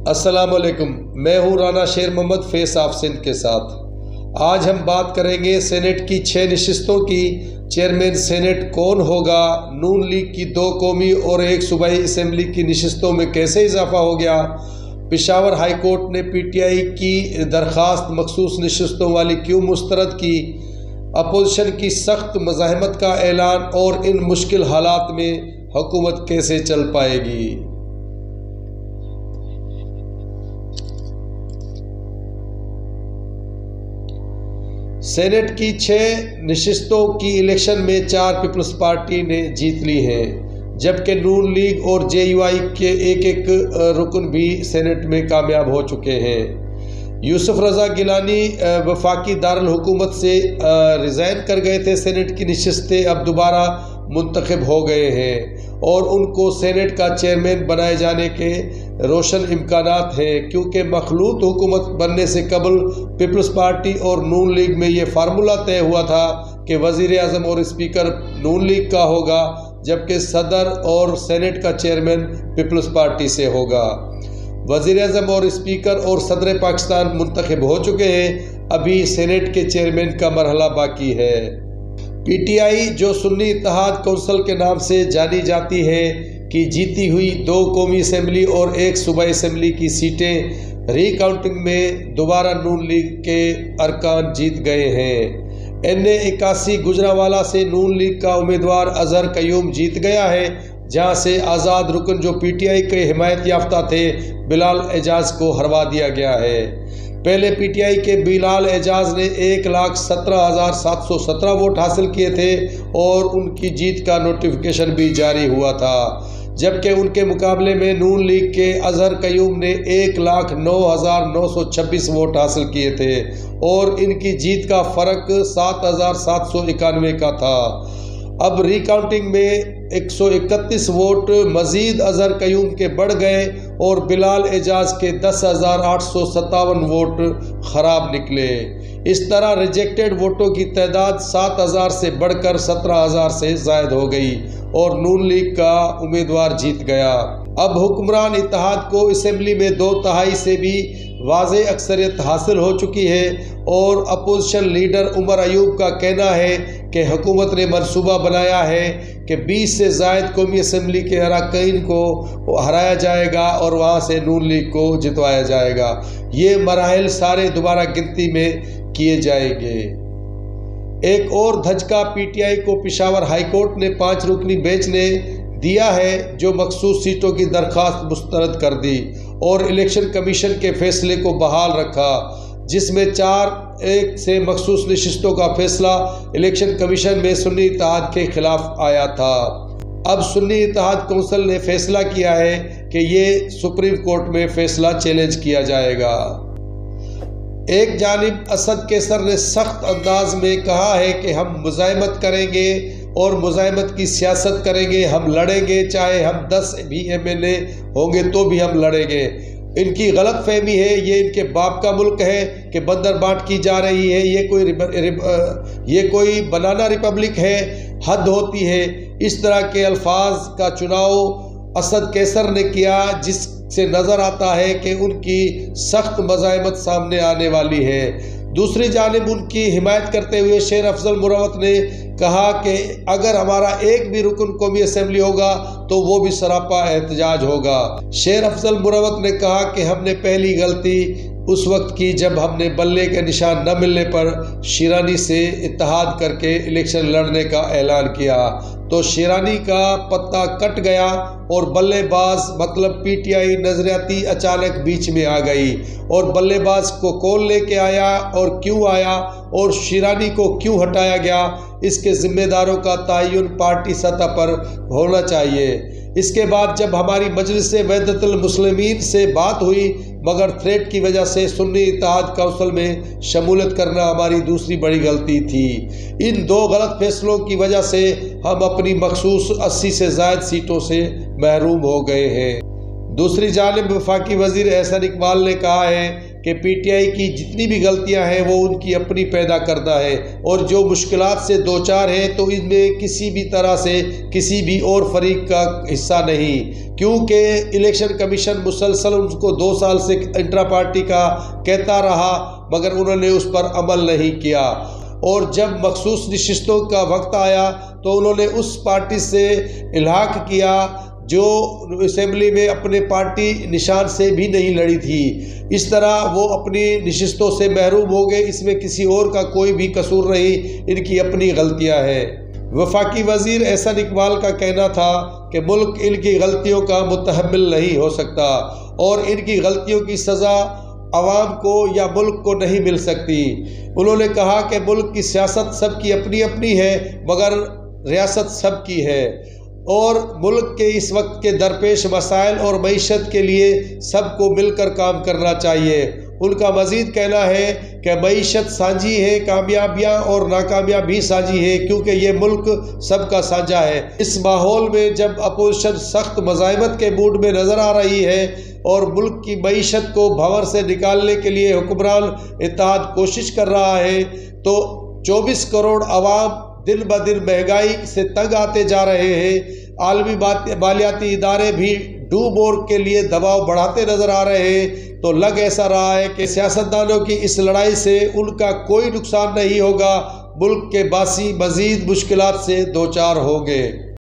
السلام علیکم، میں ہوں رانا شیر محمد فیس آف سندھ کے ساتھ۔ آج ہم بات کریں گے سینٹ کی 6 نشستوں کی چیئرمین سینٹ کون ہوگا، نون لیگ کی 2 قومی اور 1 صوبائی اسمبلی کی نشستوں میں کیسے اضافہ ہو گیا، پشاور ہائی کورٹ نے پی ٹی آئی کی درخواست مخصوص نشستوں والی کیوں مسترد کی، اپوزیشن کی سخت مزاحمت کا اعلان اور ان مشکل حالات میں حکومت کیسے چل پائے گی۔ سینٹ کی 6 نشستوں کی الیکشن میں 4 پیپلز پارٹی نے جیت لی ہیں، جبکہ نون لیگ اور جے یو آئی کے ایک رکن بھی سینٹ میں کامیاب ہو چکے ہیں۔ یوسف رضا گیلانی وفاقی دارالحکومت سے ریزائن کر گئے تھے۔ سینٹ کی نشستیں اب دوبارہ منتخب ہو گئے ہیں اور ان کو سینٹ کا چیئرمین بنائے جانے کے روشن امکانات ہیں، کیونکہ مخلوط حکومت بننے سے قبل پیپلز پارٹی اور نون لیگ میں یہ فارمولہ طے ہوا تھا کہ وزیر اعظم اور اسپیکر نون لیگ کا ہوگا، جبکہ صدر اور سینٹ کا چیئرمین پیپلز پارٹی سے ہوگا۔ وزیر اعظم اور اسپیکر اور صدر پاکستان منتخب ہو چکے ہیں، ابھی سینٹ کے چیئرمین کا مرحلہ باقی ہے۔ پی ٹی آئی، جو سنی اتحاد کونسل کے نام سے جانی جاتی ہے، کی جیتی ہوئی 2 قومی اسمبلی اور 1 صوبائی اسمبلی کی سیٹیں ری کاؤنٹنگ میں دوبارہ نون لیگ کے ارکان جیت گئے ہیں۔ این اے 81 گجرانوالہ سے نون لیگ کا امیدوار اظہر قیوم جیت گیا ہے، جہاں سے آزاد رکن جو پی ٹی آئی کے حمایت یافتہ تھے بلال اعجاز کو ہروا دیا گیا ہے۔ پہلے پی ٹی آئی کے بلال اعجاز نے 1,17,717 ووٹ حاصل کیے تھے اور ان کی جیت کا نوٹیفیکیشن بھی جاری ہوا تھا، جبکہ ان کے مقابلے میں نون لیگ کے اظہر قیوم نے 1,09,926 ووٹ حاصل کیے تھے اور ان کی جیت کا فرق 7,791 کا تھا۔ اب ری کاؤنٹنگ میں 131 ووٹ مزید اظہر قیوم کے بڑھ گئے اور بلال اعجاز کے 10,857 ووٹ خراب نکلے۔ اس طرح ریجیکٹڈ ووٹوں کی تعداد 7,000 سے بڑھ کر 17,000 سے زائد ہو گئی اور نون لیگ کا امیدوار جیت گیا۔ اب حکمران اتحاد کو اسمبلی میں 2/3 سے بھی واضح اکثریت حاصل ہو چکی ہے اور اپوزیشن لیڈر عمر ایوب کا کہنا ہے کہ حکومت نے منصوبہ بنایا ہے کہ 20 سے زائد قومی اسمبلی کے اراکین کو ہرایا جائے گا اور وہاں سے نون لیگ کو جتوایا جائے گا۔ یہ مراحل سارے دوبارہ گنتی میں کیے جائیں گے۔ ایک اور دھچکا پی ٹی آئی کو پشاور ہائی کورٹ نے 5 رکنی بینچ نے دیا ہے، جو مخصوص سیٹوں کی درخواست مسترد کر دی اور الیکشن کمیشن کے فیصلے کو بحال رکھا، جس میں 4-1 سے مخصوص نشستوں کا فیصلہ الیکشن کمیشن میں سنی اتحاد کے خلاف آیا تھا۔ اب سنی اتحاد کونسل نے فیصلہ کیا ہے کہ یہ سپریم کورٹ میں فیصلہ چیلنج کیا جائے گا۔ ایک جانب اسد کیسر نے سخت انداز میں کہا ہے کہ ہم مزاحمت کریں گے اور مزاحمت کی سیاست کریں گے، ہم لڑیں گے، چاہے ہم 10 بھی ایم ایل اے ہوں گے تو بھی ہم لڑیں گے۔ ان کی غلط فہمی ہے، یہ ان کے باپ کا ملک ہے کہ بندر بانٹ کی جا رہی ہے، یہ کوئی بنانا ریپبلک ہے، حد ہوتی ہے۔ اس طرح کے الفاظ کا چناؤ اسد کیسر نے کیا، جس سے نظر آتا ہے کہ ان کی سخت مزاحمت سامنے آنے والی ہے۔ دوسری جانب ان کی حمایت کرتے ہوئے شیر افضل مروت نے کہا کہ اگر ہمارا ایک بھی رکن قومی اسمبلی ہوگا تو وہ بھی سراپا احتجاج ہوگا۔ شیر افضل مروت نے کہا کہ ہم نے پہلی غلطی اس وقت کی جب ہم نے بلے کے نشان نہ ملنے پر شیرانی سے اتحاد کر کے الیکشن لڑنے کا اعلان کیا، تو شیرانی کا پتہ کٹ گیا اور بلے باز مطلب پی ٹی آئی نظریاتی اچانک بیچ میں آ گئی، اور بلے باز کو کون لے کے آیا اور کیوں آیا اور شیرانی کو کیوں ہٹایا گیا، اس کے ذمہ داروں کا تعین پارٹی سطح پر ہونا چاہیے۔ اس کے بعد جب ہماری مجلس وحدت المسلمین سے بات ہوئی، مگر تھریٹ کی وجہ سے سنی اتحاد کونسل میں شمولیت کرنا ہماری دوسری بڑی غلطی تھی۔ ان 2 غلط فیصلوں کی وجہ سے ہم اپنی مخصوص 80 سے زائد سیٹوں سے محروم ہو گئے ہیں۔ دوسری جانب وفاقی وزیر احسن اقبال نے کہا ہے کہ پی ٹی آئی کی جتنی بھی غلطیاں ہیں وہ ان کی اپنی پیدا کردہ ہے، اور جو مشکلات سے دوچار ہیں تو ان میں کسی بھی طرح سے کسی بھی اور فریق کا حصہ نہیں، کیونکہ الیکشن کمیشن مسلسل ان کو 2 سال سے انٹرا پارٹی کا کہتا رہا مگر انہوں نے اس پر عمل نہیں کیا، اور جب مخصوص نشستوں کا وقت آیا تو انہوں نے اس پارٹی سے الحاق کیا جو اسمبلی میں اپنے پارٹی نشان سے بھی نہیں لڑی تھی۔ اس طرح وہ اپنی نشستوں سے محروم ہو گئے، اس میں کسی اور کا کوئی بھی قصور نہیں، ان کی اپنی غلطیاں ہیں۔ وفاقی وزیر احسن اقبال کا کہنا تھا کہ ملک ان کی غلطیوں کا متحمل نہیں ہو سکتا اور ان کی غلطیوں کی سزا عوام کو یا ملک کو نہیں مل سکتی۔ انہوں نے کہا کہ ملک کی سیاست سب کی اپنی اپنی ہے مگر ریاست سب کی ہے، اور ملک کے اس وقت کے درپیش مسائل اور معیشت کے لیے سب کو مل کر کام کرنا چاہیے۔ ان کا مزید کہنا ہے کہ معیشت سانجھی ہے، کامیابیاں اور ناکامیاں بھی سانجھی ہے، کیونکہ یہ ملک سب کا سانجھا ہے۔ اس ماحول میں جب اپوزیشن سخت مزاحمت کے موڈ میں نظر آ رہی ہے اور ملک کی معیشت کو بھنور سے نکالنے کے لیے حکمران اتحاد کوشش کر رہا ہے، تو 24 کروڑ عوام دن بدن مہنگائی سے تنگ آتے جا رہے ہیں، عالمی مالیاتی ادارے بھی ڈو مور کے لیے دباؤ بڑھاتے نظر آ رہے ہیں، تو لگ ایسا رہا ہے کہ سیاستدانوں کی اس لڑائی سے ان کا کوئی نقصان نہیں ہوگا، ملک کے باسی مزید مشکلات سے دوچار ہوں گے۔